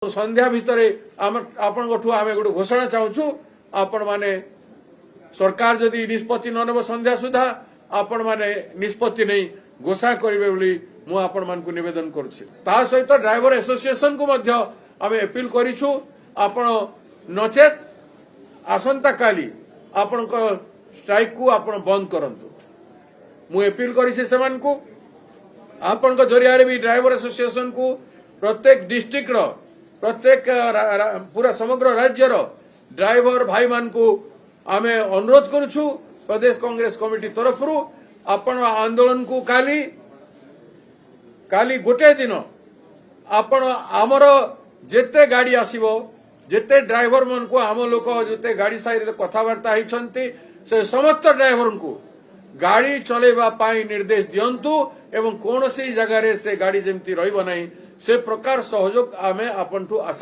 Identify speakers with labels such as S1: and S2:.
S1: संध्या भितर आपण गोटे घोषणा चाहूँ आपण माने सरकार जदि निष्पत्ति न नेब संध्या सुधा आपण माने निष्पत्ति नहीं घोषणा करेंगे बोली मु आपण मान को निवेदन करुछि। ता सहित ड्राइवर एसोसिएशन को मध्य आमे अपील करिछु आपण नचेत आसंता काली आपण स्ट्राइक को आपण बंद करंतु। मु अपील करिछि सेमान को आपण को जरिया भी ड्राइवर एसोसिएशन को प्रत्येक डिस्ट्रिक्ट रो प्रत्येक पूरा समग्र राज्यर ड्राइवर भाई मान को आमे अनुरोध करुछु प्रदेश कांग्रेस कमिटी तरफ आपण आंदोलन को काली काली गोटे दिन आपण आमर जेते गाड़ी आसीबो जेते ड्राइवर मन को आम लोक जेते गाड़ी साइड कथबार्ता होती से समस्त ड्राइवर को गाड़ी चलेबा पाई निर्देश दियंतु एवं कौन सी जगह से गाड़ी जमती रहिबो नहीं से प्रकार सहयोग आमे आपंठु आशा